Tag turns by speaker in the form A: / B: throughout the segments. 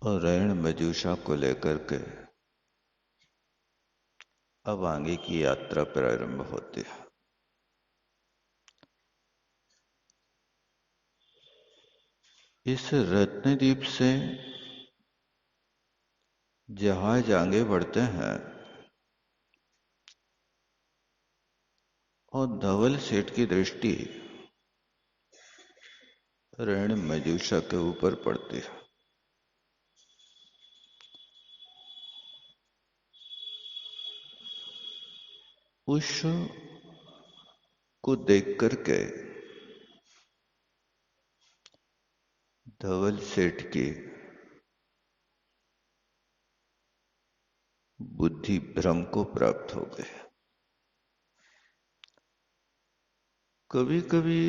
A: और ऋण मजूषा को लेकर के अब आगे की यात्रा प्रारंभ होती है। इस रत्नद्वीप से जहाज आगे बढ़ते हैं और धवल सेठ की दृष्टि ऋण मजूषा के ऊपर पड़ती है। उस को देख करके धवल सेठ की बुद्धि भ्रम को प्राप्त हो गई। कभी कभी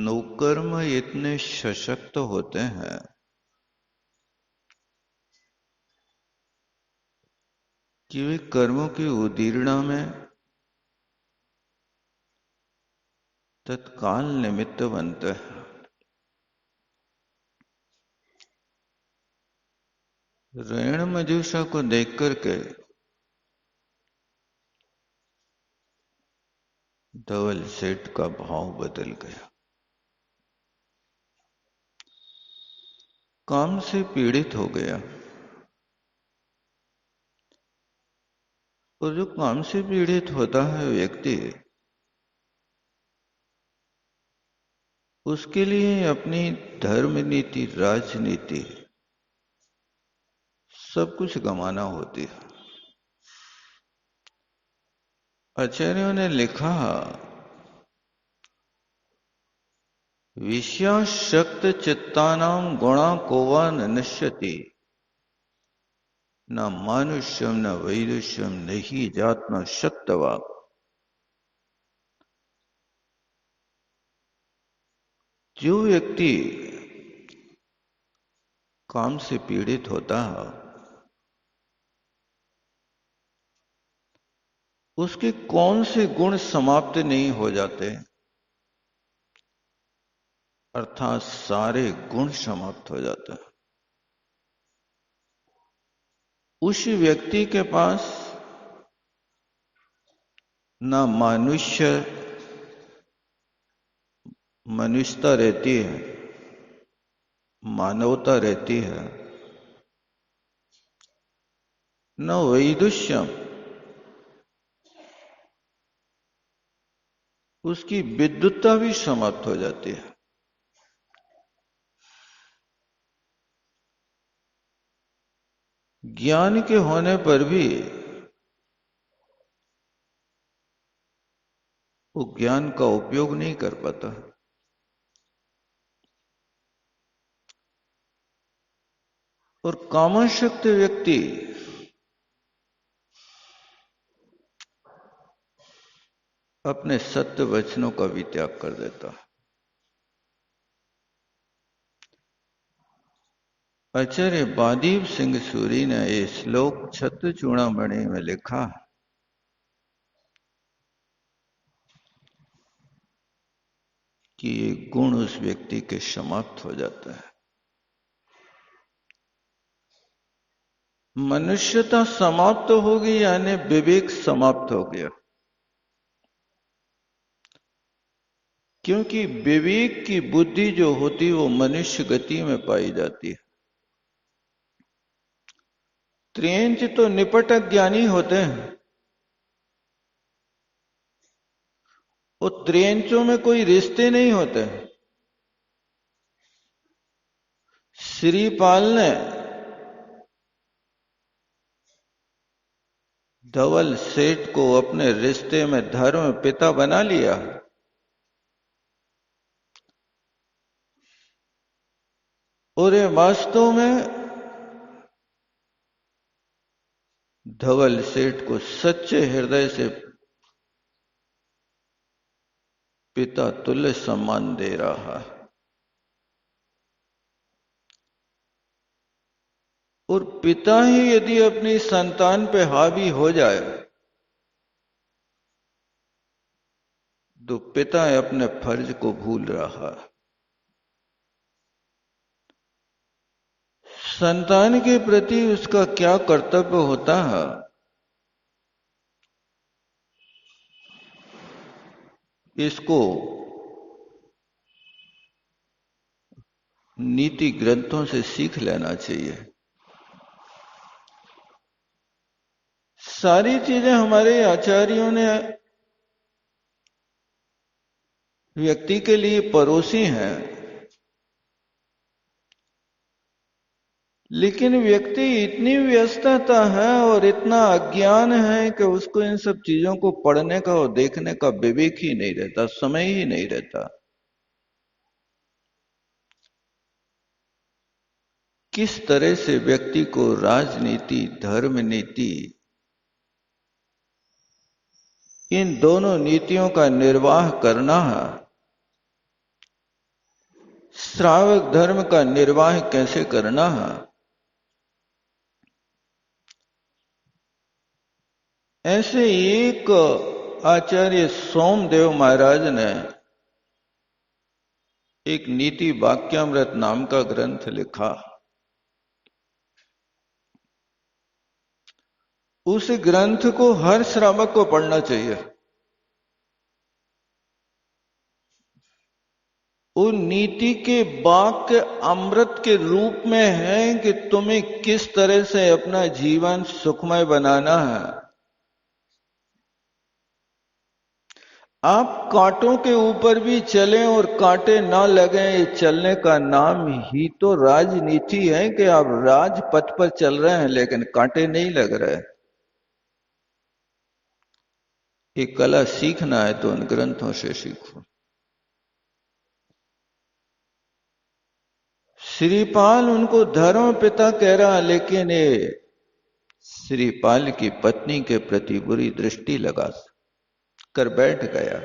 A: नौकर्म इतने सशक्त होते हैं कि वे कर्मों की उदीर्णा में तत्काल निमित्त बनते हैं। ऋण मजूषा को देख करके धवल सेठ का भाव बदल गया। काम से पीड़ित हो गया, और जो काम से पीड़ित होता है व्यक्ति, उसके लिए अपनी धर्म नीति, राजनीति सब कुछ गंवाना होती है। आचार्यों ने लिखा, विषयाशक्त चित्तानां गुणा कोवा न नश्यति, न मानुष्यम न वैदुष्यम न ही जात्म शक्तवा। जो व्यक्ति काम से पीड़ित होता है, उसके कौन से गुण समाप्त नहीं हो जाते, अर्थात सारे गुण समाप्त हो जाते हैं। उस व्यक्ति के पास ना मनुष्यता रहती है, मानवता रहती है, न वैदुष्यम, उसकी विद्युत्ता भी समाप्त हो जाती है। ज्ञान के होने पर भी वो ज्ञान का उपयोग नहीं कर पाता। और कामाशक्त व्यक्ति अपने सत्य वचनों का भी त्याग कर देता है। आचार्य बादीप सिंह सूरी ने ये श्लोक छत्र चूड़ामणि में लिखा कि ये गुण उस व्यक्ति के समाप्त हो जाता है। मनुष्यता समाप्त होगी यानी विवेक समाप्त हो गया, क्योंकि विवेक की बुद्धि जो होती वो मनुष्य गति में पाई जाती है। त्रियंच तो निपटक ज्ञानी होते हैं, वो त्रियंचों में कोई रिश्ते नहीं होते। श्रीपाल ने धवल सेठ को अपने रिश्ते में धर्म पिता बना लिया, और ये वास्तव में धवल सेठ को सच्चे हृदय से पिता तुल्य सम्मान दे रहा है। और पिता ही यदि अपनी संतान पे हावी हो जाए तो पिता अपने फर्ज को भूल रहा है। संतान के प्रति उसका क्या कर्तव्य होता है, इसको नीति ग्रंथों से सीख लेना चाहिए। सारी चीजें हमारे आचार्यों ने व्यक्ति के लिए परोसी हैं, लेकिन व्यक्ति इतनी व्यस्तता है और इतना अज्ञान है कि उसको इन सब चीजों को पढ़ने का और देखने का विवेक ही नहीं रहता, समय ही नहीं रहता। किस तरह से व्यक्ति को राजनीति, धर्म नीति, इन दोनों नीतियों का निर्वाह करना है, श्रावक धर्म का निर्वाह कैसे करना है, ऐसे एक आचार्य सोमदेव महाराज ने एक नीति वाक्यामृत नाम का ग्रंथ लिखा। उस ग्रंथ को हर श्रावक को पढ़ना चाहिए। वो नीति के वाक्य अमृत के रूप में है कि तुम्हें किस तरह से अपना जीवन सुखमय बनाना है। आप कांटों के ऊपर भी चलें और कांटे ना लगे, चलने का नाम ही तो राजनीति है कि आप राजपथ पर चल रहे हैं लेकिन कांटे नहीं लग रहे। ये कला सीखना है तो उन ग्रंथों से सीखो। श्रीपाल उनको धर्म पिता कह रहा, लेकिन ये श्रीपाल की पत्नी के प्रति बुरी दृष्टि लगा कर बैठ गया।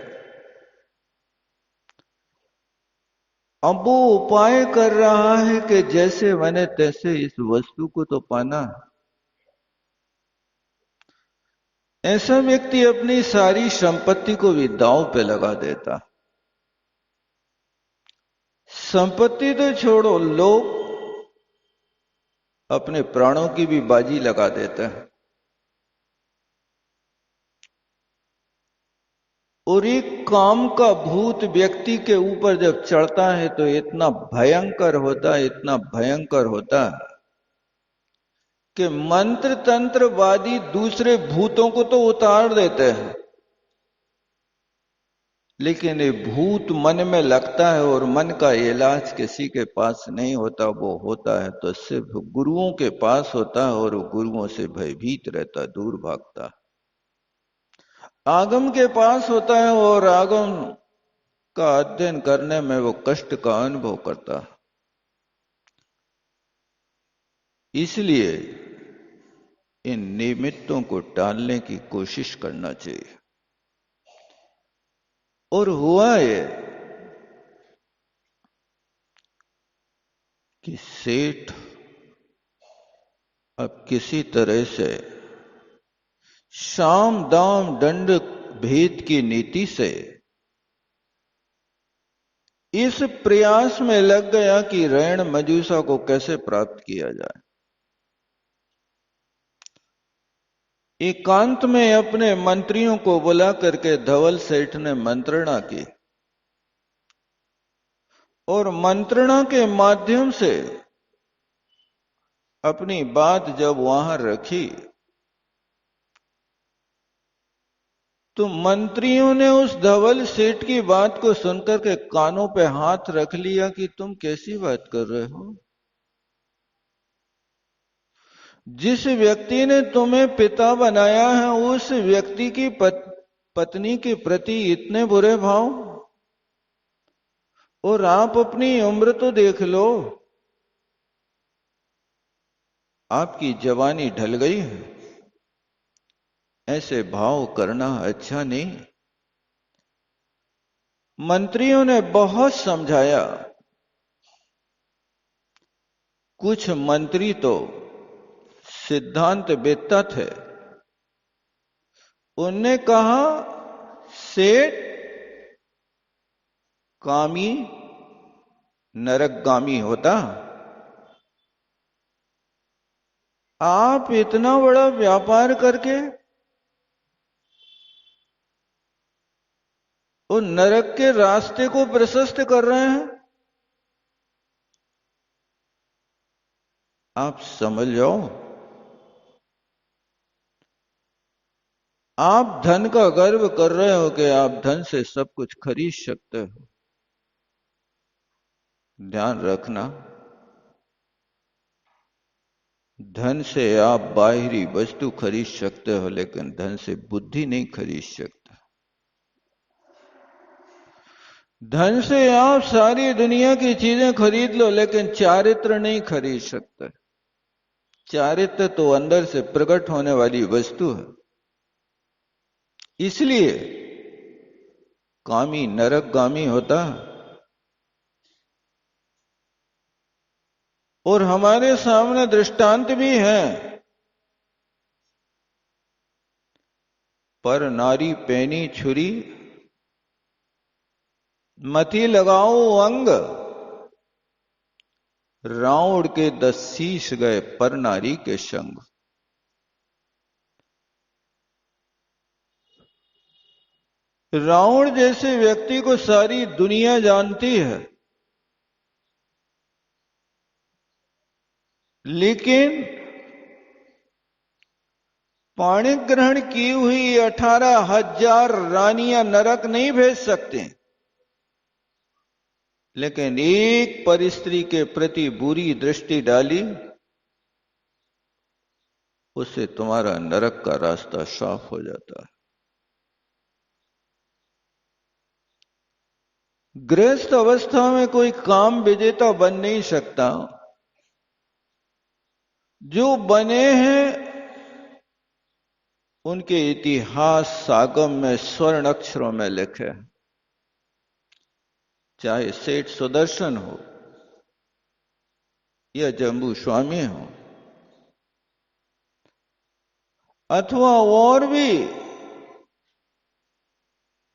A: अब वो उपाय कर रहा है कि जैसे बने तैसे इस वस्तु को तो पाना। ऐसा व्यक्ति अपनी सारी संपत्ति को भी दांव पे लगा देता। संपत्ति तो छोड़ो, लोग अपने प्राणों की भी बाजी लगा देते हैं। और एक काम का भूत व्यक्ति के ऊपर जब चढ़ता है तो इतना भयंकर होता है, इतना भयंकर होता है कि मंत्र तंत्रवादी दूसरे भूतों को तो उतार देते हैं, लेकिन ये भूत मन में लगता है और मन का इलाज किसी के पास नहीं होता। वो होता है तो सिर्फ गुरुओं के पास होता है और वो गुरुओं से भयभीत रहता, दूर भागता। आगम के पास होता है और आगम का अध्ययन करने में वो कष्ट का अनुभव करता। इसलिए इन निमित्तों को टालने की कोशिश करना चाहिए। और हुआ ये कि सेठ अब किसी तरह से साम दाम दंड भेद की नीति से इस प्रयास में लग गया कि रैण मजूसा को कैसे प्राप्त किया जाए। एकांत में अपने मंत्रियों को बुला करके धवल सेठ ने मंत्रणा की और मंत्रणा के माध्यम से अपनी बात जब वहां रखी तो मंत्रियों ने उस धवल सेठ की बात को सुनकर के कानों पे हाथ रख लिया कि तुम कैसी बात कर रहे हो। जिस व्यक्ति ने तुम्हें पिता बनाया है उस व्यक्ति की पत्नी के प्रति इतने बुरे भाव, और आप अपनी उम्र तो देख लो, आपकी जवानी ढल गई है, ऐसे भाव करना अच्छा नहीं। मंत्रियों ने बहुत समझाया। कुछ मंत्री तो सिद्धांत वेत्ता थे, उनने कहा सेठ कामी नरकगामी होता, आप इतना बड़ा व्यापार करके वो नरक के रास्ते को प्रशस्त कर रहे हैं। आप समझ जाओ, आप धन का गर्व कर रहे हो कि आप धन से सब कुछ खरीद सकते हो। ध्यान रखना, धन से आप बाहरी वस्तु खरीद सकते हो, लेकिन धन से बुद्धि नहीं खरीद सकते। धन से आप सारी दुनिया की चीजें खरीद लो, लेकिन चारित्र नहीं खरीद सकते। चारित्र तो अंदर से प्रकट होने वाली वस्तु है। इसलिए कामी नरकगामी होता है। और हमारे सामने दृष्टांत भी है। पर नारी पैनी छुरी, मति लगाओ अंग, रावण के 10 शीश गए पर नारी के संग। रावण जैसे व्यक्ति को सारी दुनिया जानती है, लेकिन पाणी ग्रहण की हुई 18,000 रानियां नरक नहीं भेज सकते। लेकिन एक परिस्त्री के प्रति बुरी दृष्टि डाली, उससे तुम्हारा नरक का रास्ता साफ हो जाता है। गृहस्थ अवस्था में कोई काम विजेता बन नहीं सकता। जो बने हैं उनके इतिहास सागम में स्वर्ण अक्षरों में लिखे, चाहे सेठ सुदर्शन हो या जम्बू स्वामी हो, अथवा और भी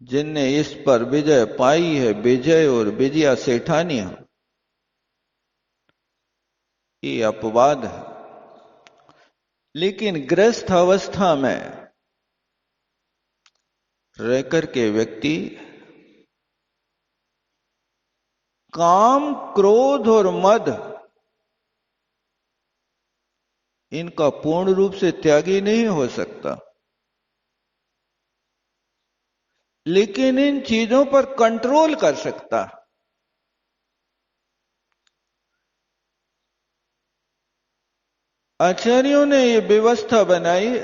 A: जिनने इस पर विजय पाई है, विजय और विजया सेठानी हो। ये अपवाद है। लेकिन गृहस्थ अवस्था में रहकर के व्यक्ति काम, क्रोध और मद, इनका पूर्ण रूप से त्यागी नहीं हो सकता, लेकिन इन चीजों पर कंट्रोल कर सकता। आचार्यों ने यह व्यवस्था बनाई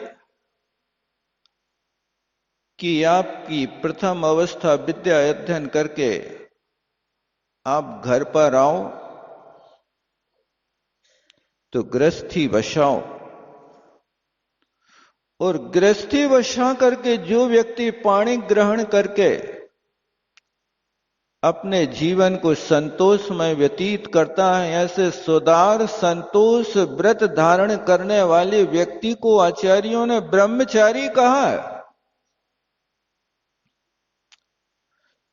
A: कि आपकी प्रथम अवस्था विद्या अध्ययन करके आप घर पर आओ तो गृहस्थी बसाओ, और गृहस्थी बसा करके जो व्यक्ति पाणी ग्रहण करके अपने जीवन को संतोषमय व्यतीत करता है, ऐसे सुदार संतोष व्रत धारण करने वाले व्यक्ति को आचार्यों ने ब्रह्मचारी कहा है।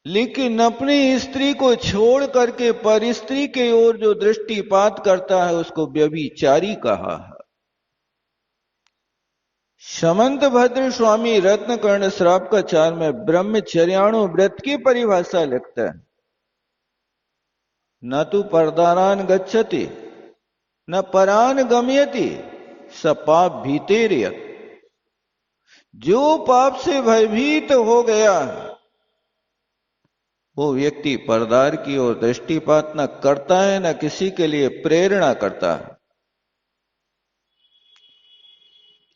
A: लेकिन अपनी स्त्री को छोड़ करके पर स्त्री के ओर जो दृष्टिपात करता है उसको व्यभिचारी कहा है। समंत भद्र स्वामी रत्नकर्ण श्रावकाचार में ब्रह्मचर्याणु व्रत की परिभाषा लिखता है। न तो परदारान गच्छति न परान गम्यति स पाप भीतेर्यत्। जो पाप से भयभीत हो गया है वो व्यक्ति परदार की ओर दृष्टिपात न करता है, न किसी के लिए प्रेरणा करता है।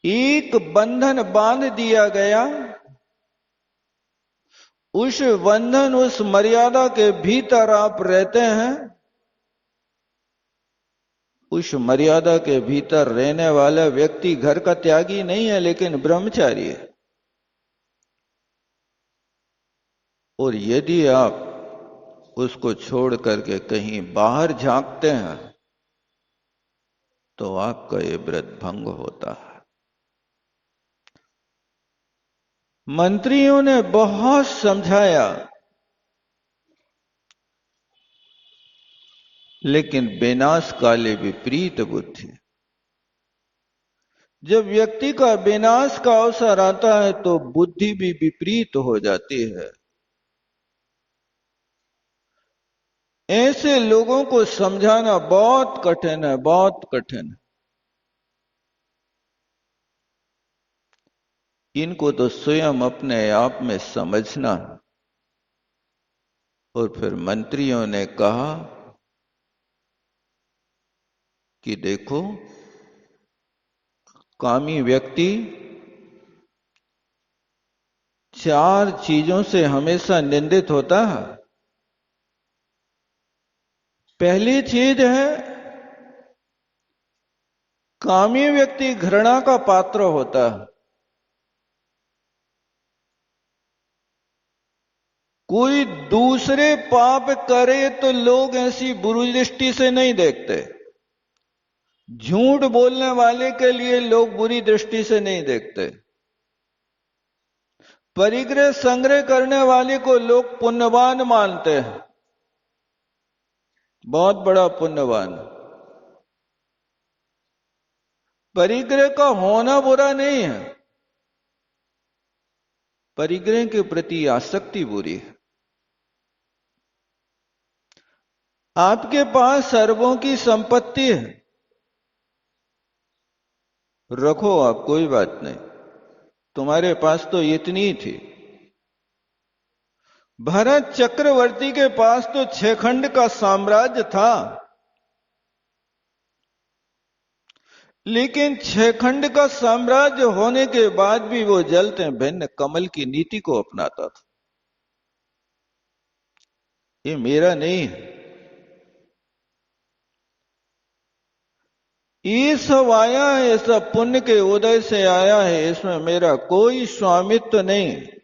A: एक बंधन बांध दिया गया, उस बंधन उस मर्यादा के भीतर आप रहते हैं। उस मर्यादा के भीतर रहने वाला व्यक्ति घर का त्यागी नहीं है, लेकिन ब्रह्मचारी है। और यदि आप उसको छोड़ करके कहीं बाहर झांकते हैं तो आपका ये व्रत भंग होता है। मंत्रियों ने बहुत समझाया, लेकिन विनाश काले विपरीत बुद्धि। जब व्यक्ति का विनाश का अवसर आता है तो बुद्धि भी विपरीत हो जाती है। ऐसे लोगों को समझाना बहुत कठिन है, बहुत कठिन है। इनको तो स्वयं अपने आप में समझना। और फिर मंत्रियों ने कहा कि देखो, कामी व्यक्ति 4 चीजों से हमेशा निंदित होता है। पहली चीज है, कामी व्यक्ति घृणा का पात्र होता है। कोई दूसरे पाप करे तो लोग ऐसी बुरी दृष्टि से नहीं देखते। झूठ बोलने वाले के लिए लोग बुरी दृष्टि से नहीं देखते। परिग्रह संग्रह करने वाले को लोग पुण्यवान मानते हैं, बहुत बड़ा पुण्यवान। परिग्रह का होना बुरा नहीं है, परिग्रह के प्रति आसक्ति बुरी है। आपके पास अरबों की संपत्ति है, रखो आप, कोई बात नहीं, तुम्हारे पास तो इतनी ही थी। भरत चक्रवर्ती के पास तो 6 खंड का साम्राज्य था, लेकिन 6 खंड का साम्राज्य होने के बाद भी वो जलते भिन्न कमल की नीति को अपनाता था। ये मेरा नहीं है, ये सब आया है, ये सब पुण्य के उदय से आया है, इसमें मेरा कोई स्वामित्व नहीं।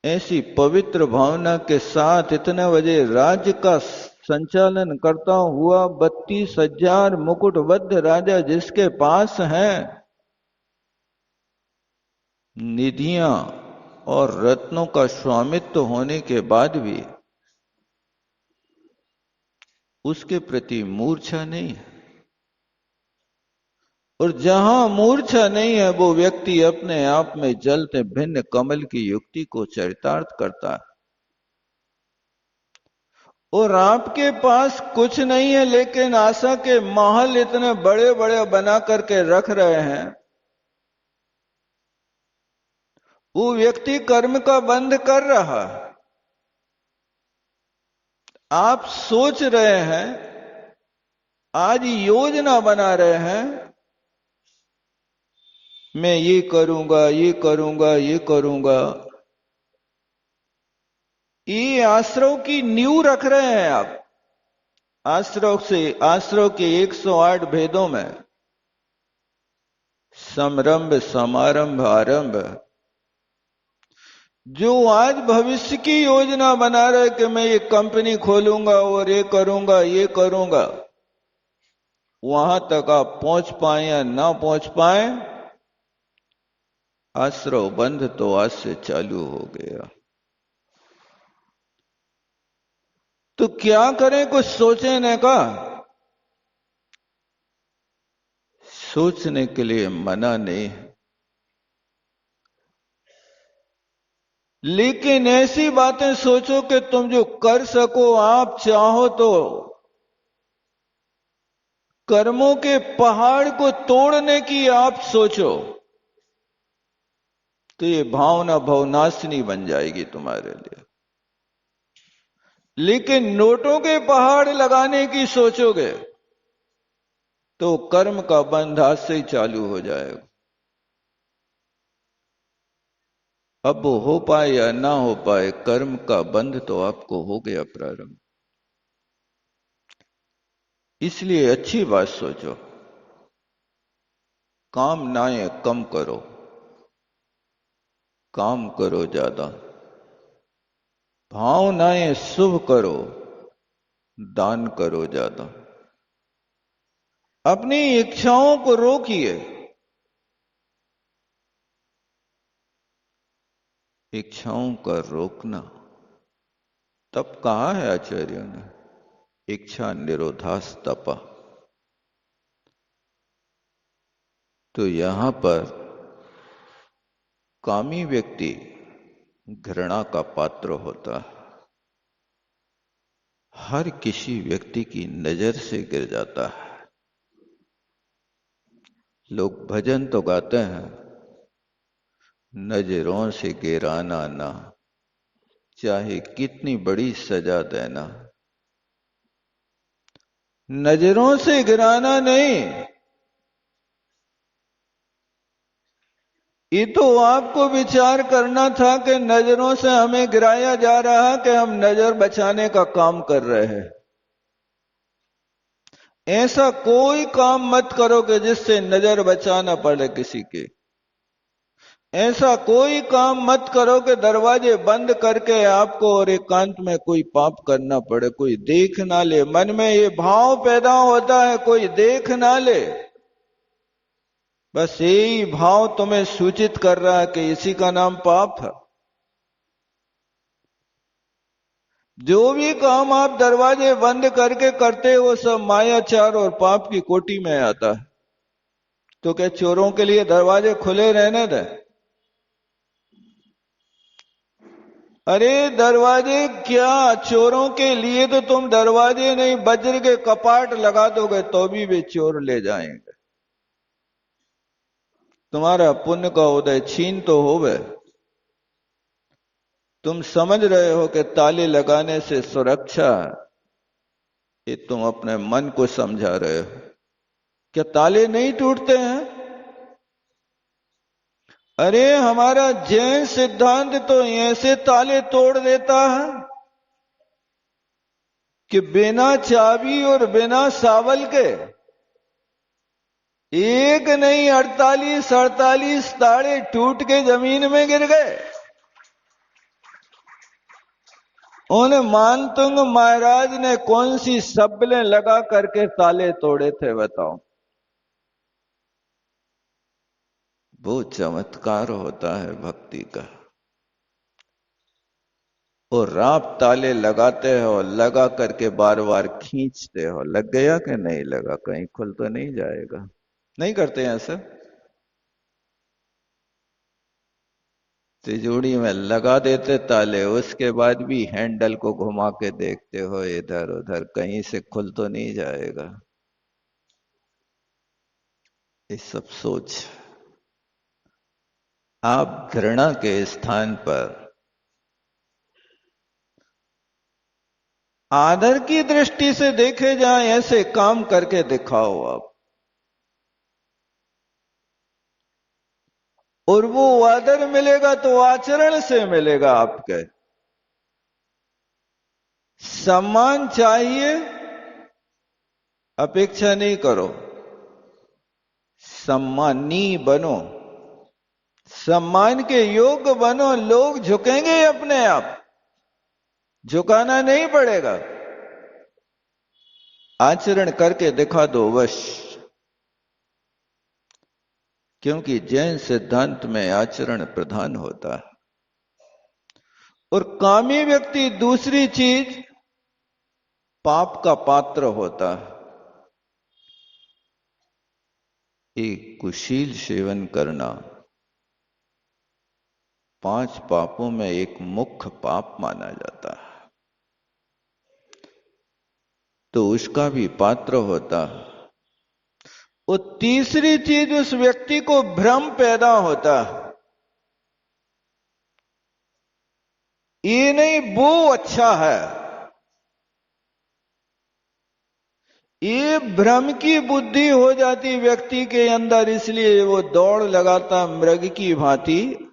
A: ऐसी पवित्र भावना के साथ इतने बजे राज्य का संचालन करता हुआ 32,000 मुकुटबद्ध राजा जिसके पास हैं निधियां और रत्नों का स्वामित्व होने के बाद भी उसके प्रति मूर्छा नहीं है। और जहां मूर्छा नहीं है वो व्यक्ति अपने आप में जलते भिन्न कमल की युक्ति को चरितार्थ करता है। और आपके पास कुछ नहीं है, लेकिन आशा के महल इतने बड़े बड़े बना करके रख रहे हैं, वो व्यक्ति कर्म का बंध कर रहा है। आप सोच रहे हैं, आज योजना बना रहे हैं, मैं ये करूंगा, ये करूंगा, ये करूंगा। ये आश्रव की नींव रख रहे हैं आप। आश्रव के 108 भेदों में समरंभ, समारंभ, आरंभ, जो आज भविष्य की योजना बना रहे कि मैं ये कंपनी खोलूंगा और ये करूंगा, ये करूंगा, वहां तक आप पहुंच पाए या ना पहुंच पाए, आश्रव बंध तो आज से चालू हो गया। तो क्या करें, कुछ सोचने का? सोचने के लिए मना नहीं, लेकिन ऐसी बातें सोचो कि तुम जो कर सको, आप चाहो तो कर्मों के पहाड़ को तोड़ने की आप सोचो, तो ये भावना भवनाशिनी बन जाएगी तुम्हारे लिए। लेकिन नोटों के पहाड़ लगाने की सोचोगे तो कर्म का बंध आज से ही चालू हो जाएगा। अब वो हो पाए या ना हो पाए, कर्म का बंध तो आपको हो गया प्रारंभ। इसलिए अच्छी बात सोचो, कामनाएं कम करो, काम करो ज्यादा। भावनाएं शुभ करो, दान करो ज्यादा। अपनी इच्छाओं को रोकिए। इच्छाओं का रोकना तप कहा है आचार्यों ने, इच्छा निरोधास तपा। तो यहां पर कामी व्यक्ति घृणा का पात्र होता है, हर किसी व्यक्ति की नजर से गिर जाता है। लोग भजन तो गाते हैं, नजरों से गिराना ना, चाहे कितनी बड़ी सजा देना। नजरों से गिराना नहीं, ये तो आपको विचार करना था कि नजरों से हमें गिराया जा रहा है कि हम नजर बचाने का काम कर रहे हैं। ऐसा कोई काम मत करो कि जिससे नजर बचाना पड़े किसी के। ऐसा कोई काम मत करो कि दरवाजे बंद करके आपको और एकांत में कोई पाप करना पड़े, कोई देख ना ले। मन में ये भाव पैदा होता है कोई देख ना ले, बस यही भाव तुम्हें सूचित कर रहा है कि इसी का नाम पाप है। जो भी काम आप दरवाजे बंद करके करते हो सब मायाचार और पाप की कोटि में आता है। तो क्या चोरों के लिए दरवाजे खुले रहने दें? अरे दरवाजे क्या, चोरों के लिए तो तुम दरवाजे नहीं वज्र के कपाट लगा दोगे तो भी वे चोर ले जाएंगे। तुम्हारा पुण्य का उदय छीन तो होवे। तुम समझ रहे हो कि ताले लगाने से सुरक्षा, ये तुम अपने मन को समझा रहे हो। क्या ताले नहीं टूटते हैं? अरे हमारा जैन सिद्धांत तो ऐसे ताले तोड़ देता है कि बिना चाबी और बिना सावल के एक नहीं 48 ताले टूट के जमीन में गिर गए। उन मानतुंग महाराज ने कौन सी सबलें लगा करके ताले तोड़े थे बताओ? वो चमत्कार होता है भक्ति का। और आप ताले लगाते हो, लगा करके बार बार खींचते हो, लग गया कि नहीं लगा, कहीं खुल तो नहीं जाएगा? नहीं करते हैं ऐसा? तिजोरी में लगा देते ताले, उसके बाद भी हैंडल को घुमा के देखते हो इधर उधर, कहीं से खुल तो नहीं जाएगा। ये सब सोच। आप घृणा के स्थान पर आदर की दृष्टि से देखे जाएं, ऐसे काम करके दिखाओ आप, और वो आदर मिलेगा तो आचरण से मिलेगा। आपके सम्मान चाहिए, अपेक्षा नहीं करो, सम्मानी बनो, सम्मान के योग्य बनो। लोग झुकेंगे अपने आप, झुकाना नहीं पड़ेगा। आचरण करके दिखा दो बस। क्योंकि जैन सिद्धांत में आचरण प्रधान होता है। और कामी व्यक्ति दूसरी चीज पाप का पात्र होता है। एक कुशील सेवन करना 5 पापों में एक मुख्य पाप माना जाता है, तो उसका भी पात्र होता है। और तीसरी चीज, उस व्यक्ति को भ्रम पैदा होता है, ये नहीं वो अच्छा है। ये भ्रम की बुद्धि हो जाती व्यक्ति के अंदर, इसलिए वो दौड़ लगाता मृग की भांति।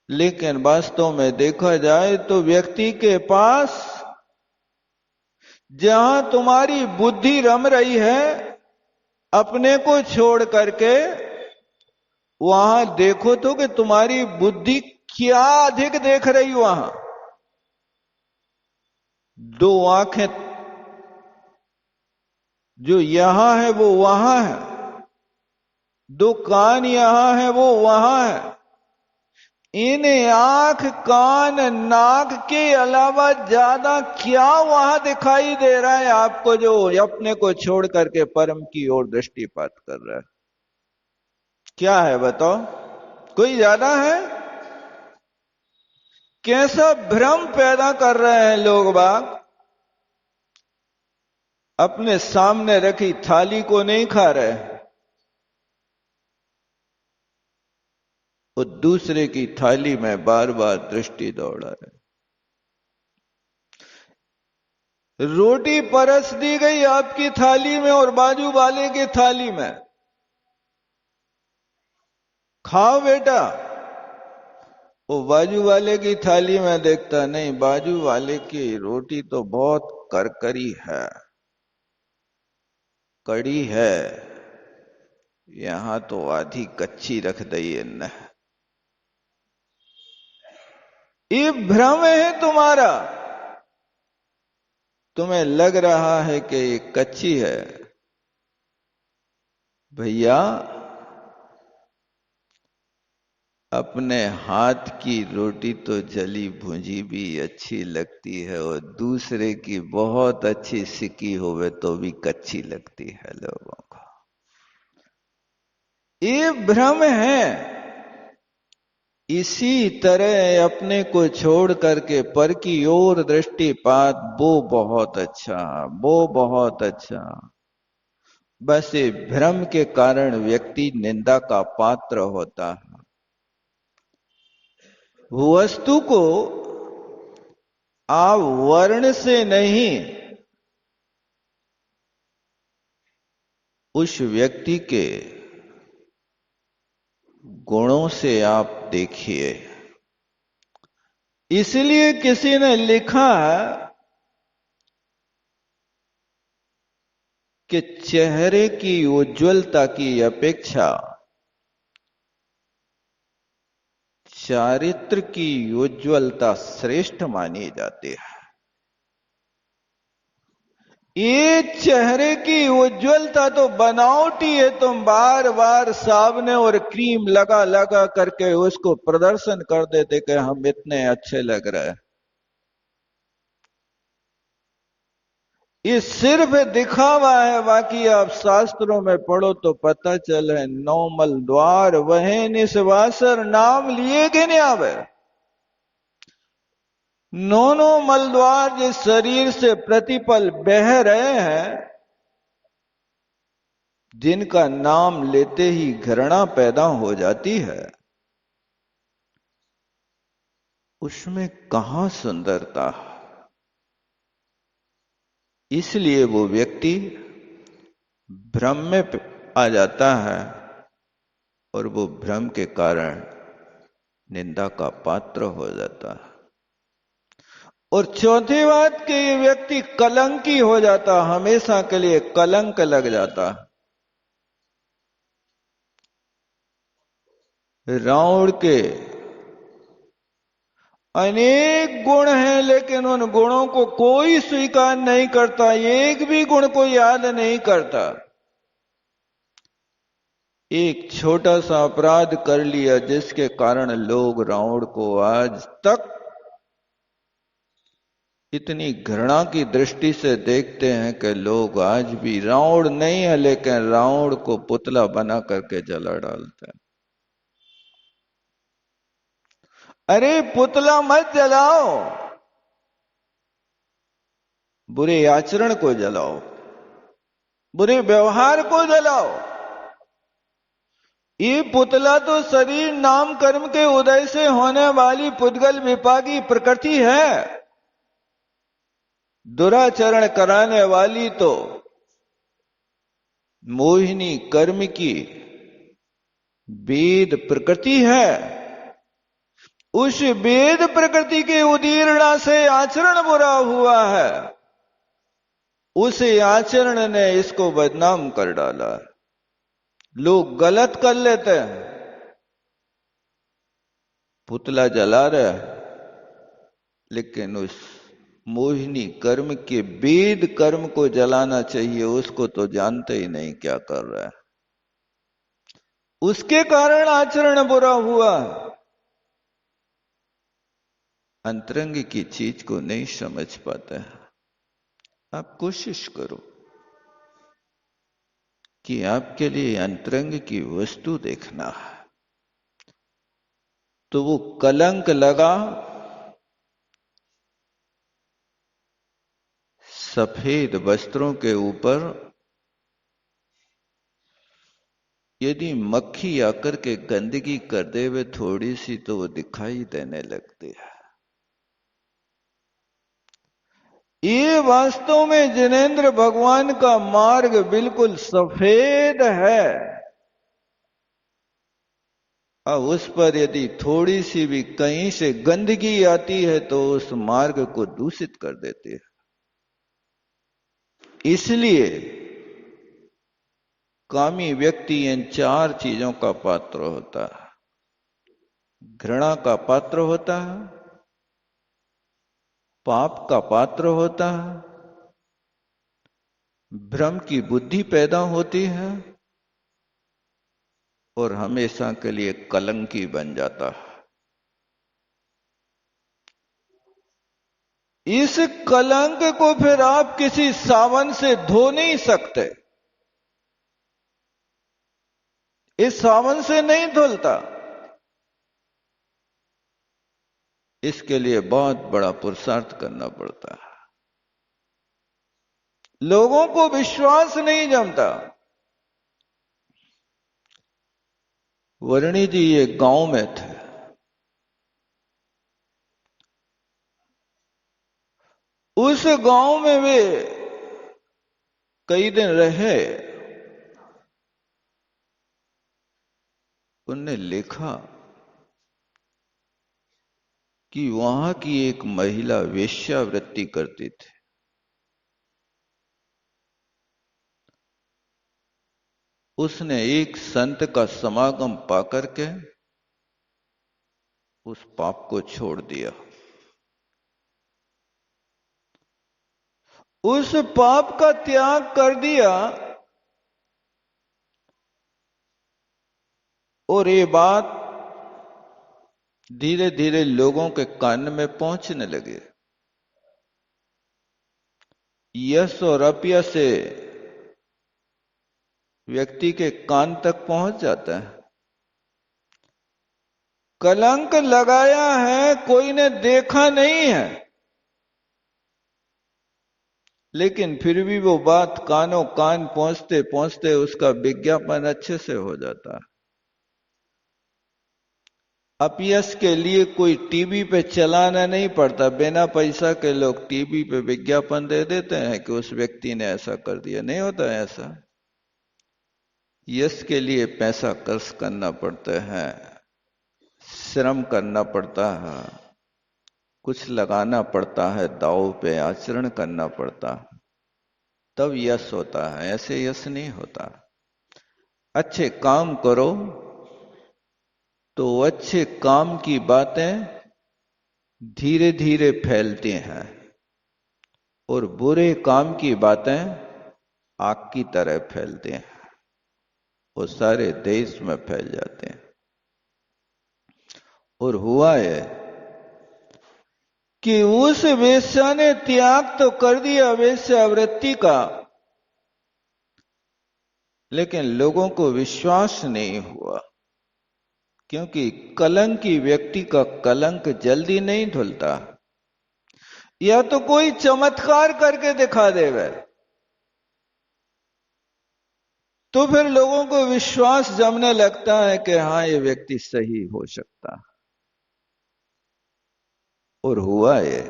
A: लेकिन वास्तव में देखा जाए तो व्यक्ति के पास जहां तुम्हारी बुद्धि रम रही है अपने को छोड़ करके, वहां देखो तो कि तुम्हारी बुद्धि क्या अधिक देख रही। वहां 2 आंखें जो यहां है वो वहां है, 2 कान यहां है वो वहां है। इन आंख कान नाक के अलावा ज्यादा क्या वहां दिखाई दे रहा है आपको जो अपने को छोड़ करके परम की ओर दृष्टिपात कर रहा है? क्या है बताओ? कोई ज्यादा है? कैसा भ्रम पैदा कर रहे हैं लोग बाग? अपने सामने रखी थाली को नहीं खा रहे, वो दूसरे की थाली में बार बार दृष्टि दौड़ा है। रोटी परस दी गई आपकी थाली में और बाजू वाले की थाली में, खाओ बेटा। वो बाजू वाले की थाली में देखता नहीं, बाजू वाले की रोटी तो बहुत करकरी है, कड़ी है, यहां तो आधी कच्ची रख दी है। ये भ्रम है तुम्हारा। तुम्हें लग रहा है कि ये कच्ची है। भैया, अपने हाथ की रोटी तो जली भुंजी भी अच्छी लगती है और दूसरे की बहुत अच्छी सिकी होवे तो भी कच्ची लगती है लोगों को। ये भ्रम है। इसी तरह अपने को छोड़ करके पर की ओर दृष्टिपात, वो बहुत अच्छा, वो बहुत अच्छा। बस ये भ्रम के कारण व्यक्ति निंदा का पात्र होता है। वस्तु को आप वर्ण से नहीं, उस व्यक्ति के गुणों से आप देखिए। इसलिए किसी ने लिखा कि चेहरे की उज्ज्वलता की अपेक्षा चारित्र की उज्ज्वलता श्रेष्ठ मानी जाती है। ये चेहरे की उज्ज्वलता तो बनावटी है। तुम बार बार साबुन और क्रीम लगा लगा करके उसको प्रदर्शन कर देते कि हम इतने अच्छे लग रहे हैं। ये सिर्फ दिखावा है। बाकी आप शास्त्रों में पढ़ो तो पता चले, नौमल द्वार वह निस्वासर नाम लिए के नहीं आवे। नौनो मलद्वार जिस शरीर से प्रतिपल बह रहे हैं, जिनका नाम लेते ही घृणा पैदा हो जाती है, उसमें कहां सुंदरता। इसलिए वो व्यक्ति भ्रम में आ जाता है और वो भ्रम के कारण निंदा का पात्र हो जाता है। और चौथी बात कि ये व्यक्ति कलंकी हो जाता, हमेशा के लिए कलंक लग जाता। रावण के अनेक गुण हैं, लेकिन उन गुणों को कोई स्वीकार नहीं करता, एक भी गुण को याद नहीं करता। एक छोटा सा अपराध कर लिया जिसके कारण लोग रावण को आज तक इतनी घृणा की दृष्टि से देखते हैं कि लोग आज भी रावण नहीं है, लेकिन रावण को पुतला बना करके जला डालते हैं। अरे पुतला मत जलाओ, बुरे आचरण को जलाओ, बुरे व्यवहार को जलाओ। ये पुतला तो शरीर नाम कर्म के उदय से होने वाली पुद्गल विपाकी प्रकृति है। दुराचरण कराने वाली तो मोहिनी कर्म की वेद प्रकृति है। उस वेद प्रकृति के उदीर्णा से आचरण बुरा हुआ है। उस आचरण ने इसको बदनाम कर डाला। लोग गलत कर लेते हैं, पुतला जला रहे, लेकिन उस मोहिनी कर्म के वेद कर्म को जलाना चाहिए, उसको तो जानते ही नहीं क्या कर रहा है। उसके कारण आचरण बुरा हुआ। अंतरंग की चीज को नहीं समझ पाता है। आप कोशिश करो कि आपके लिए अंतरंग की वस्तु देखना है, तो वो कलंक लगा सफेद वस्त्रों के ऊपर यदि मक्खी आकर के गंदगी कर दे वे थोड़ी सी, तो वो दिखाई देने लगती है। ये वास्तव में जिनेंद्र भगवान का मार्ग बिल्कुल सफेद है, और उस पर यदि थोड़ी सी भी कहीं से गंदगी आती है तो उस मार्ग को दूषित कर देती है। इसलिए कामी व्यक्ति इन चार चीजों का पात्र होता है। घृणा का पात्र होता है, पाप का पात्र होता है, भ्रम की बुद्धि पैदा होती है, और हमेशा के लिए कलंकी बन जाता है। इस कलंक को फिर आप किसी साबुन से धो नहीं सकते, इस साबुन से नहीं धुलता। इसके लिए बहुत बड़ा पुरुषार्थ करना पड़ता है। लोगों को विश्वास नहीं जमता। वर्णी जी एक गांव में थे, उस गांव में वे कई दिन रहे। उनने लिखा कि वहां की एक महिला वेश्यावृत्ति करती थी। उसने एक संत का समागम पाकर के उस पाप को छोड़ दिया। उस पाप का त्याग कर दिया, और ये बात धीरे धीरे लोगों के कान में पहुंचने लगे। यश और अपयश से व्यक्ति के कान तक पहुंच जाता है। कलंक लगाया है, कोई ने देखा नहीं है, लेकिन फिर भी वो बात कानों कान पहुंचते पहुंचते उसका विज्ञापन अच्छे से हो जाता है। अपयश के लिए कोई टीवी पे चलाना नहीं पड़ता, बिना पैसा के लोग टीवी पे विज्ञापन दे देते हैं कि उस व्यक्ति ने ऐसा कर दिया। नहीं होता ऐसा। यश के लिए पैसा खर्च करना पड़ता है, श्रम करना पड़ता है, कुछ लगाना पड़ता है, दांव पे आचरण करना पड़ता है, तब यश होता है। ऐसे यश नहीं होता। अच्छे काम करो तो अच्छे काम की बातें धीरे धीरे फैलती हैं, और बुरे काम की बातें आग की तरह फैलती हैं, वो सारे देश में फैल जाते हैं। और हुआ है कि उस वेश्या ने त्याग तो कर दिया वेश्यावृत्ति का, लेकिन लोगों को विश्वास नहीं हुआ, क्योंकि कलंकी व्यक्ति का कलंक जल्दी नहीं धुलता। या तो कोई चमत्कार करके दिखा देवे, तो फिर लोगों को विश्वास जमने लगता है कि हां ये व्यक्ति सही हो सकता है। और हुआ ये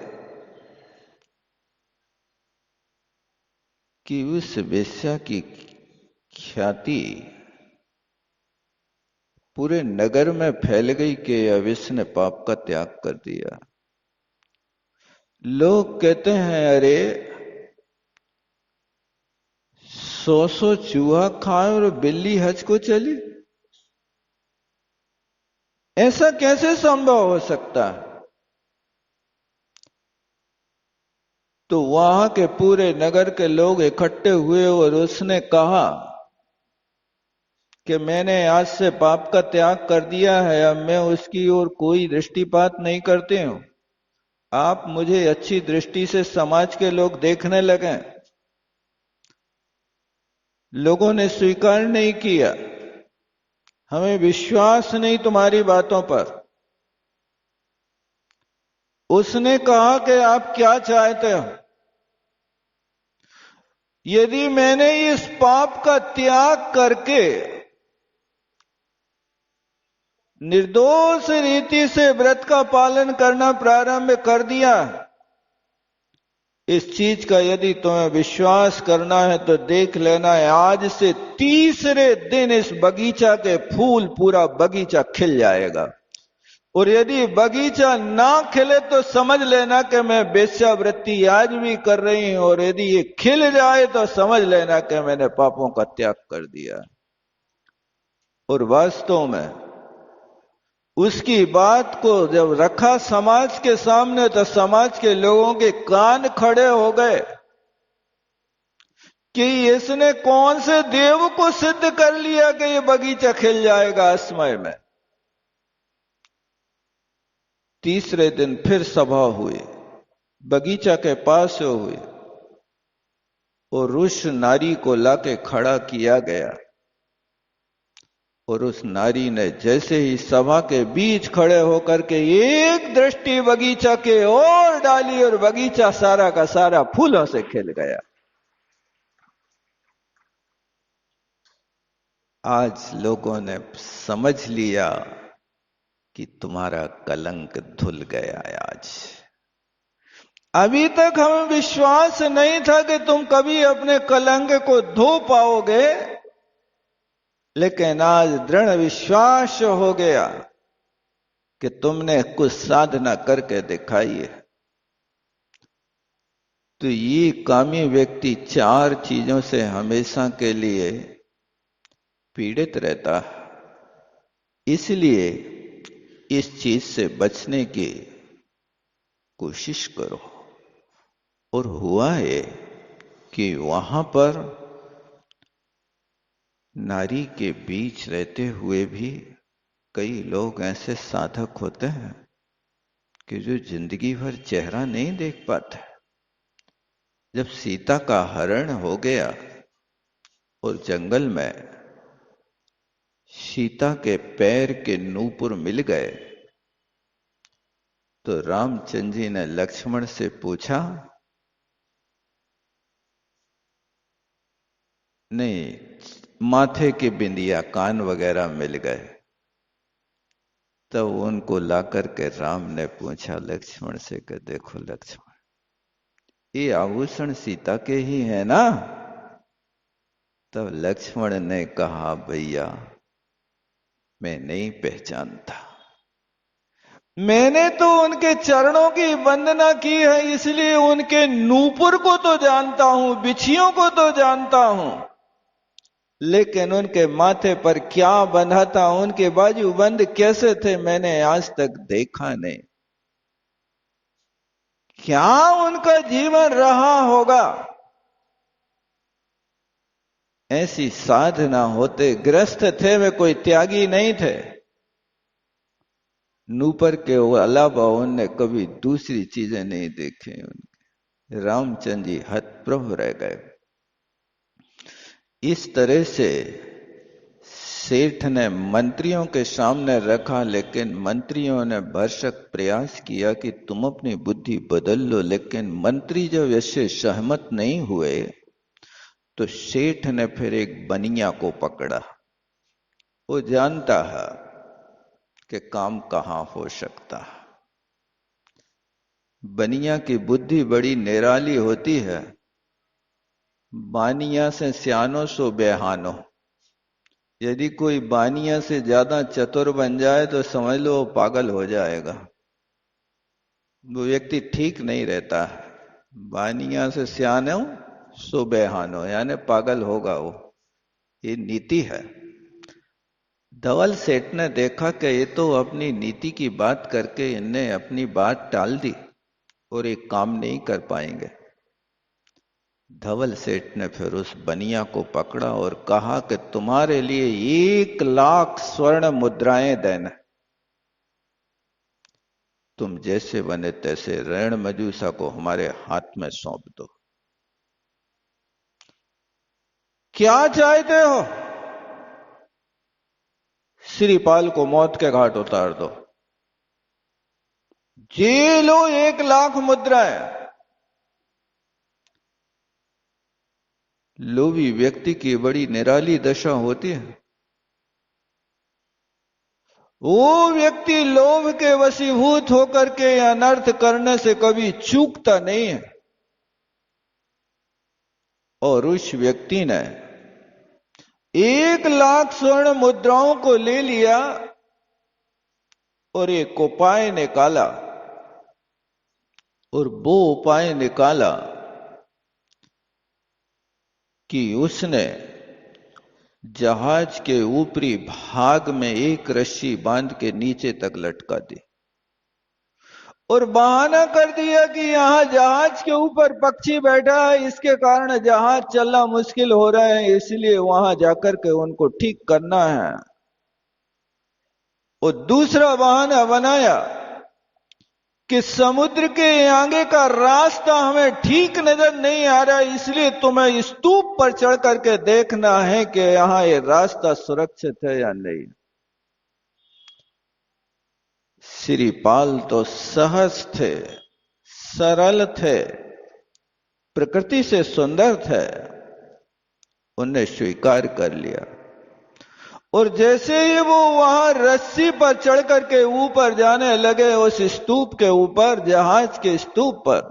A: कि उस वेश्या की ख्याति पूरे नगर में फैल गई कि अविश ने पाप का त्याग कर दिया। लोग कहते हैं अरे 100 चूहा खाए और बिल्ली हज को चली, ऐसा कैसे संभव हो सकता है? तो वहां के पूरे नगर के लोग इकट्ठे हुए और उसने कहा कि मैंने आज से पाप का त्याग कर दिया है, अब मैं उसकी ओर कोई दृष्टिपात नहीं करते हूं। आप मुझे अच्छी दृष्टि से समाज के लोग देखने लगे, लोगों ने स्वीकार नहीं किया, हमें विश्वास नहीं तुम्हारी बातों पर। उसने कहा कि आप क्या चाहते हो? यदि मैंने इस पाप का त्याग करके निर्दोष रीति से व्रत का पालन करना प्रारंभ कर दिया, इस चीज का यदि तुम्हें विश्वास करना है तो देख लेना है, आज से तीसरे दिन इस बगीचा के फूल, पूरा बगीचा खिल जाएगा। और यदि बगीचा ना खिले तो समझ लेना कि मैं वेश्यावृत्ति आज भी कर रही हूं, और यदि ये खिल जाए तो समझ लेना कि मैंने पापों का त्याग कर दिया। और वास्तव में उसकी बात को जब रखा समाज के सामने तो समाज के लोगों के कान खड़े हो गए कि इसने कौन से देव को सिद्ध कर लिया कि ये बगीचा खिल जाएगा समय में। तीसरे दिन फिर सभा हुई, बगीचा के पास हुई, और उस नारी को लाके खड़ा किया गया। और उस नारी ने जैसे ही सभा के बीच खड़े होकर के एक दृष्टि बगीचा के ओर डाली, और बगीचा सारा का सारा फूलों से खिल गया। आज लोगों ने समझ लिया कि तुम्हारा कलंक धुल गया है। आज अभी तक हमें विश्वास नहीं था कि तुम कभी अपने कलंक को धो पाओगे, लेकिन आज दृढ़ विश्वास हो गया कि तुमने कुछ साधना करके दिखाई है। तो ये कामी व्यक्ति चार चीजों से हमेशा के लिए पीड़ित रहता है। इसलिए इस चीज से बचने की कोशिश करो। और हुआ है कि वहां पर नारी के बीच रहते हुए भी कई लोग ऐसे साधक होते हैं कि जो जिंदगी भर चेहरा नहीं देख पाते। जब सीता का हरण हो गया और जंगल में सीता के पैर के नूपुर मिल गए, तो रामचंद्र जी ने लक्ष्मण से पूछा, नहीं, माथे के बिंदिया, कान वगैरह मिल गए। तब उनको लाकर के राम ने पूछा लक्ष्मण से कि देखो लक्ष्मण, ये आभूषण सीता के ही है ना? तब लक्ष्मण ने कहा, भैया मैं नहीं पहचानता, मैंने तो उनके चरणों की वंदना की है, इसलिए उनके नूपुर को तो जानता हूं, बिछियों को तो जानता हूं, लेकिन उनके माथे पर क्या बंधा था, उनके बाजूबंद कैसे थे, मैंने आज तक देखा नहीं। क्या उनका जीवन रहा होगा? ऐसी साधना होते, ग्रस्त थे वे, कोई त्यागी नहीं थे। नूपुर के अलावा उनने कभी दूसरी चीजें नहीं देखी। रामचंद्र जी हतप्रभ रह गए। इस तरह से सेठ ने मंत्रियों के सामने रखा, लेकिन मंत्रियों ने भरसक प्रयास किया कि तुम अपनी बुद्धि बदल लो, लेकिन मंत्री जब इससे सहमत नहीं हुए तो सेठ ने फिर एक बनिया को पकड़ा। वो जानता है कि काम कहां हो सकता है। बनिया की बुद्धि बड़ी निराली होती है। बानिया से सियानो सो बेहानो। यदि कोई बानिया से ज्यादा चतुर बन जाए तो समझ लो वो पागल हो जाएगा, वो व्यक्ति ठीक नहीं रहता है। बानिया से सियानो सो बेहानो, यानी पागल होगा वो, ये नीति है। धवल सेठ ने देखा कि ये तो अपनी नीति की बात करके इनने अपनी बात टाल दी और एक काम नहीं कर पाएंगे। धवल सेठ ने फिर उस बनिया को पकड़ा और कहा कि तुम्हारे लिए 1 लाख स्वर्ण मुद्राएं देना। तुम जैसे बने तैसे रण मजूसा को हमारे हाथ में सौंप दो। क्या चाहते हो? श्रीपाल को मौत के घाट उतार दो। जे लो 1,00,000 मुद्राएं। लोभी व्यक्ति की बड़ी निराली दशा होती है। वो व्यक्ति लोभ के वशीभूत होकर के अनर्थ करने से कभी चूकता नहीं है। और उस व्यक्ति ने 1,00,000 स्वर्ण मुद्राओं को ले लिया और एक उपाय निकाला। और वो उपाय निकाला कि उसने जहाज के ऊपरी भाग में एक रस्सी बांध के नीचे तक लटका दी और बहाना कर दिया कि यहां जहाज के ऊपर पक्षी बैठा है, इसके कारण जहाज चलना मुश्किल हो रहा है, इसलिए वहां जाकर के उनको ठीक करना है। और दूसरा बहाना बनाया कि समुद्र के आगे का रास्ता हमें ठीक नजर नहीं आ रहा, इसलिए तुम्हें स्तूप पर चढ़ करके देखना है कि यहां ये रास्ता सुरक्षित है या नहीं। श्रीपाल तो सहज थे, सरल थे, प्रकृति से सुंदर थे। उन्हें स्वीकार कर लिया। और जैसे ही वो वहां रस्सी पर चढ़ करके ऊपर जाने लगे, उस स्तूप के ऊपर, जहाज के स्तूप पर,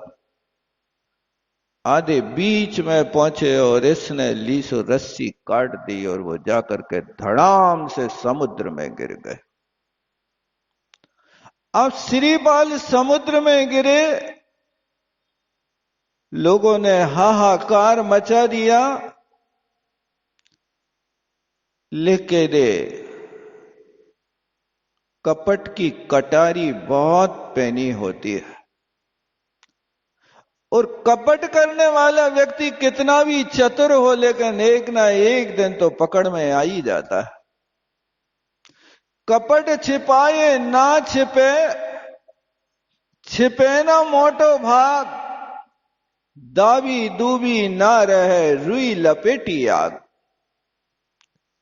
A: आधे बीच में पहुंचे और इसने लीसो रस्सी काट दी और वो जाकर के धड़ाम से समुद्र में गिर गए। अब श्रीपाल समुद्र में गिरे, लोगों ने हाहाकार मचा दिया, लेकिन कपट की कटारी बहुत पैनी होती है और कपट करने वाला व्यक्ति कितना भी चतुर हो, लेकिन एक ना एक दिन तो पकड़ में आ ही जाता है। कपट छिपाए ना छिपे, छिपे ना मोटो भाग, दाबी दूबी ना रहे रुई लपेटी आग।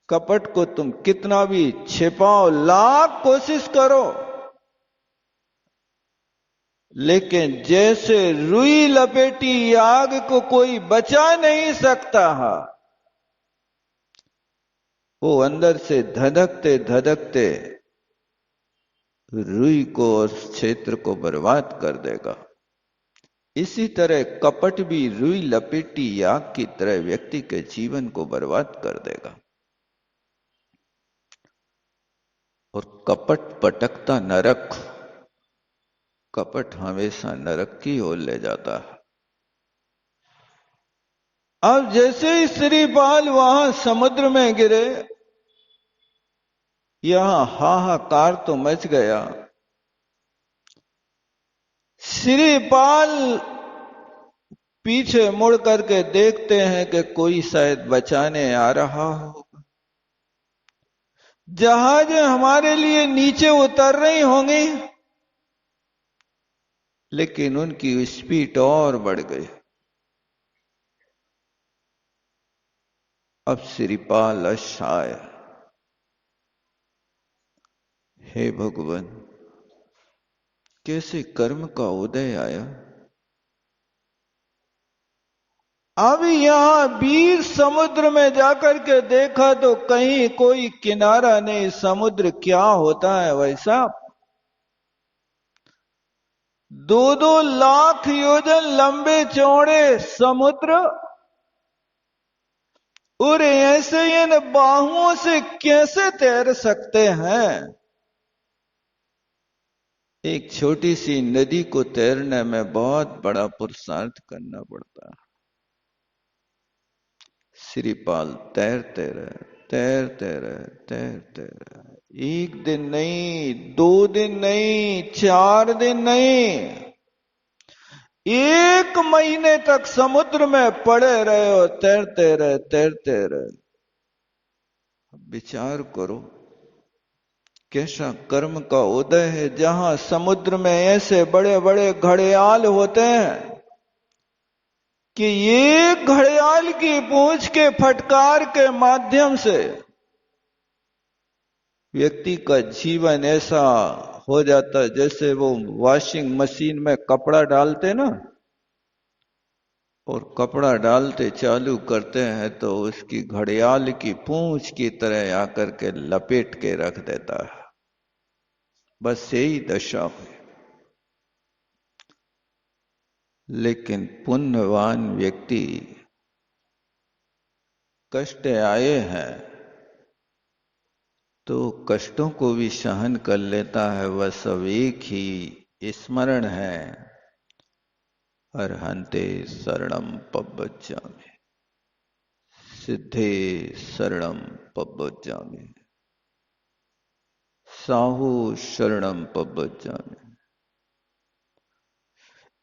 A: कपट को तुम कितना भी छिपाओ, लाख कोशिश करो, लेकिन जैसे रुई लपेटी आग को कोई बचा नहीं सकता है, वो अंदर से धधकते धधकते रुई को और क्षेत्र को बर्बाद कर देगा। इसी तरह कपट भी रुई लपेटी आग की तरह व्यक्ति के जीवन को बर्बाद कर देगा। और कपट पटकता नरक, कपट हमेशा नरक की ओर ले जाता है। अब जैसे ही श्रीपाल वहां समुद्र में गिरे, यहां हाहाकार तो मच गया। श्रीपाल पीछे मुड़ करके देखते हैं कि कोई शायद बचाने आ रहा होगा। जहाजें हमारे लिए नीचे उतर रही होंगी, लेकिन उनकी स्पीड और बढ़ गई। अब श्रीपाल अशाय, हे भगवान, कैसे कर्म का उदय आया। अब यहां वीर समुद्र में जाकर के देखा तो कहीं कोई किनारा नहीं। समुद्र क्या होता है वैसा, 2-2 लाख योजन लंबे चौड़े समुद्र, और ऐसे इन बाहुओं से कैसे तैर सकते हैं। एक छोटी सी नदी को तैरने में बहुत बड़ा पुरुषार्थ करना पड़ता है। श्रीपाल तैरते रहे, तैरते रहे, तैरते रहे। 1 दिन नहीं, 2 दिन नहीं, 4 दिन नहीं, 1 महीने तक समुद्र में पड़े रहे और तैरते रहे, तैरते रहे। विचार करो कैसा कर्म का उदय है, जहां समुद्र में ऐसे बड़े बड़े घड़ियाल होते हैं कि ये घड़ियाल की पूंछ के फटकार के माध्यम से व्यक्ति का जीवन ऐसा हो जाता है जैसे वो वॉशिंग मशीन में कपड़ा डालते ना, और कपड़ा डालते चालू करते हैं तो उसकी घड़ियाल की पूंछ की तरह आकर के लपेट के रख देता है। बस यही दशा हुई। लेकिन पुण्यवान व्यक्ति कष्ट आए हैं तो कष्टों को भी सहन कर लेता है। वह सब एक ही स्मरण है, अर्हन्ते शरणम पव्वजामि, सिद्धे शरणम पव्वजामि, साहु शरणम पव्वजामि।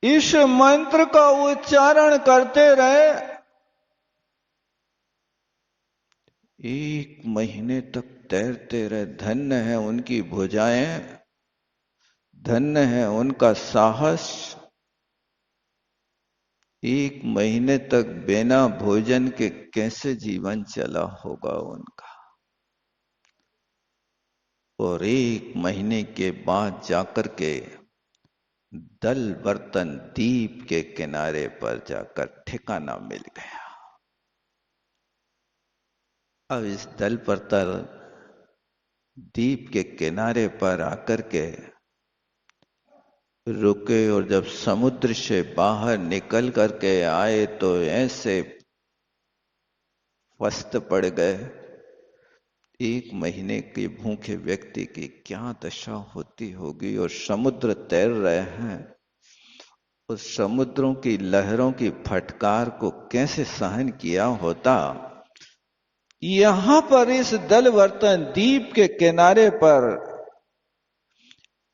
A: इस मंत्र का उच्चारण करते रहे, 1 महीने तक तैरते रहे। धन्य है उनकी भुजाएं, धन्य है उनका साहस। 1 महीने तक बिना भोजन के कैसे जीवन चला होगा उनका। और 1 महीने के बाद जाकर के दल बर्तन द्वीप के किनारे पर जाकर ठिकाना मिल गया। अब इस दल बर्तन द्वीप के किनारे पर आकर के रुके, और जब समुद्र से बाहर निकल करके आए तो ऐसे फस्त पड़ गए। 1 महीने के भूखे व्यक्ति की क्या दशा होती होगी। और समुद्र तैर रहे हैं, उस समुद्रों की लहरों की फटकार को कैसे सहन किया होता। यहां पर इस दलवर्तन द्वीप के किनारे पर,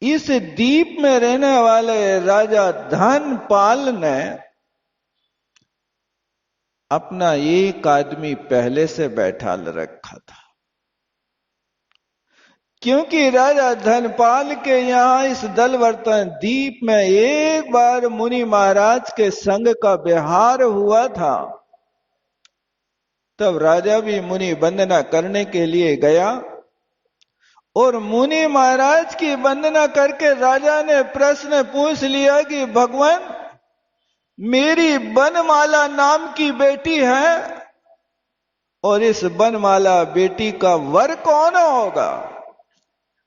A: इस द्वीप में रहने वाले राजा धनपाल ने अपना एक आदमी पहले से बैठा रखा था। क्योंकि राजा धनपाल के यहां इस दलवर्तन द्वीप में एक बार मुनि महाराज के संग का विहार हुआ था। तब राजा भी मुनि वंदना करने के लिए गया, और मुनि महाराज की वंदना करके राजा ने प्रश्न पूछ लिया कि भगवान, मेरी बनमाला नाम की बेटी है, और इस बनमाला बेटी का वर कौन होगा।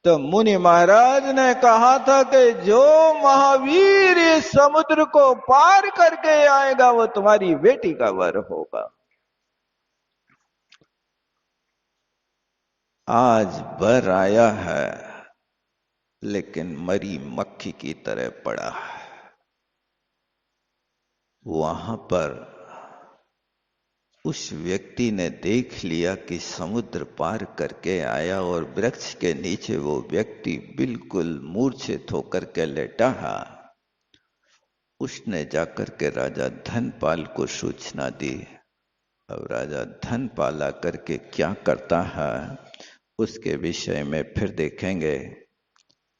A: तो मुनि महाराज ने कहा था कि जो महावीर इस समुद्र को पार करके आएगा वो तुम्हारी बेटी का वर होगा। आज वर आया है, लेकिन मरी मक्खी की तरह पड़ा है। वहां पर उस व्यक्ति ने देख लिया कि समुद्र पार करके आया, और वृक्ष के नीचे वो व्यक्ति बिल्कुल मूर्छित होकर के लेटा है। उसने जाकर के राजा धनपाल को सूचना दी। अब राजा धनपाल आकर के क्या करता है उसके विषय में फिर देखेंगे।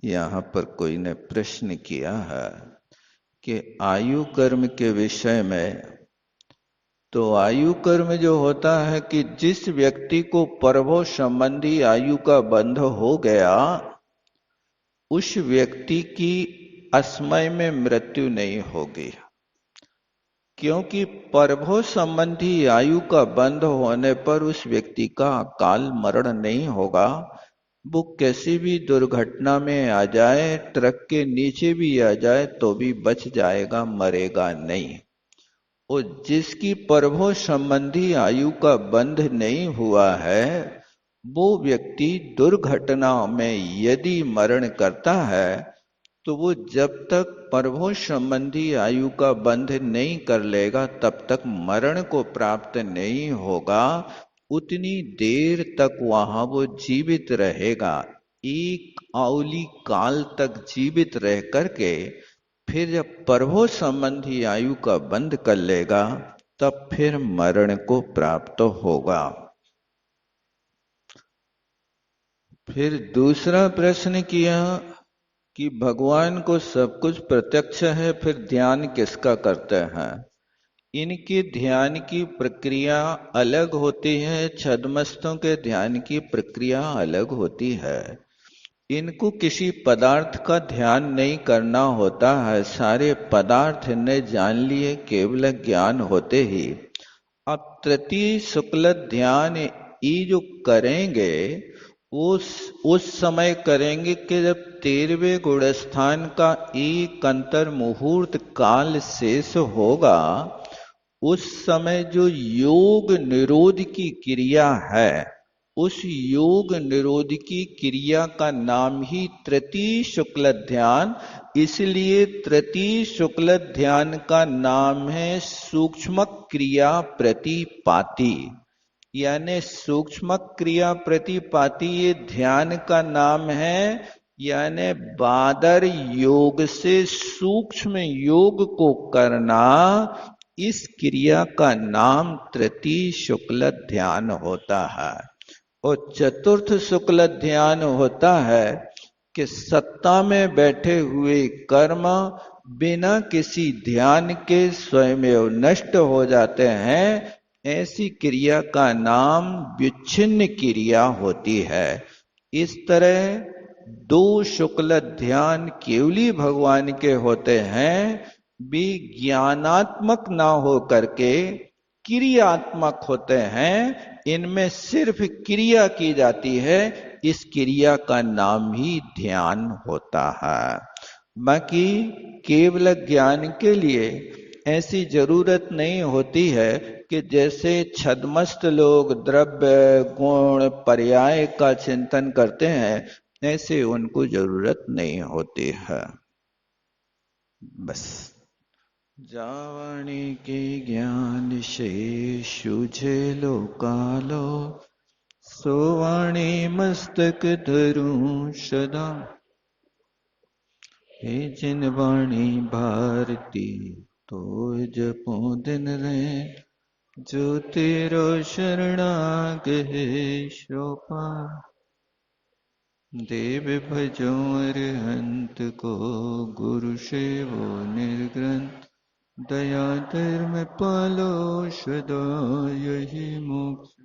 A: यहां पर कोई ने प्रश्न किया है कि आयु कर्म के विषय में। तो आयु कर्म जो होता है कि जिस व्यक्ति को परभव संबंधी आयु का बंध हो गया, उस व्यक्ति की असमय में मृत्यु नहीं होगी। क्योंकि परभव संबंधी आयु का बंध होने पर उस व्यक्ति का अकाल मरण नहीं होगा। वो कैसी भी दुर्घटना में आ जाए, ट्रक के नीचे भी आ जाए तो भी बच जाएगा, मरेगा नहीं। और जिसकी परभव संबंधी आयु का बंध नहीं हुआ है, वो व्यक्ति दुर्घटना में यदि मरण करता है तो वो जब तक परभव संबंधी आयु का बंध नहीं कर लेगा तब तक मरण को प्राप्त नहीं होगा। उतनी देर तक वहां वो जीवित रहेगा। एक आउली काल तक जीवित रह करके फिर जब परभव संबंधी आयु का बंध कर लेगा तब फिर मरण को प्राप्त होगा। फिर दूसरा प्रश्न किया कि भगवान को सब कुछ प्रत्यक्ष है, फिर ध्यान किसका करते हैं। इनके ध्यान की प्रक्रिया अलग होती है, छद्मस्तों के ध्यान की प्रक्रिया अलग होती है। इनको किसी पदार्थ का ध्यान नहीं करना होता है, सारे पदार्थ इन्हें जान लिए केवल ज्ञान होते ही। अब तृतीय शुक्ल ध्यान ये जो करेंगे उस समय करेंगे कि जब 13वें गुणस्थान का एक अंतर मुहूर्त काल शेष होगा, उस समय जो योग निरोध की क्रिया है, उस योग निरोध की क्रिया का नाम ही तृतीय शुक्ल ध्यान। इसलिए तृतीय शुक्ल ध्यान का नाम है सूक्ष्म क्रिया प्रतिपाती, यानी सूक्ष्म क्रिया प्रतिपाती ये ध्यान का नाम है। यानी बादर योग से सूक्ष्म योग को करना, इस क्रिया का नाम तृतीय शुक्ल ध्यान होता है। और चतुर्थ शुक्ल ध्यान होता है कि सत्ता में बैठे हुए कर्म बिना किसी ध्यान के स्वयं नष्ट हो जाते हैं। ऐसी क्रिया का नाम विच्छिन्न क्रिया होती है। इस तरह दो शुक्ल ध्यान केवली भगवान के होते हैं, भी ज्ञानात्मक ना हो करके क्रियात्मक होते हैं। इनमें सिर्फ क्रिया की जाती है, इस क्रिया का नाम ही ध्यान होता है। बाकी केवल ज्ञान के लिए ऐसी जरूरत नहीं होती है कि जैसे छद्मस्त लोग द्रव्य गुण पर्याय का चिंतन करते हैं, ऐसे उनको जरूरत नहीं होती है। बस जावणी के ज्ञान से सूझे लो कालो, सोवाणी मस्तक धरूं सदा। हे जिन वाणी भारती तो जपो दिन रे, जो तेरो शरणाग है शोपा। देव भजो अरहंत को, गुरु सेवो निर्ग्रंथ। दया धर्म पालो सदा, यही मोक्ष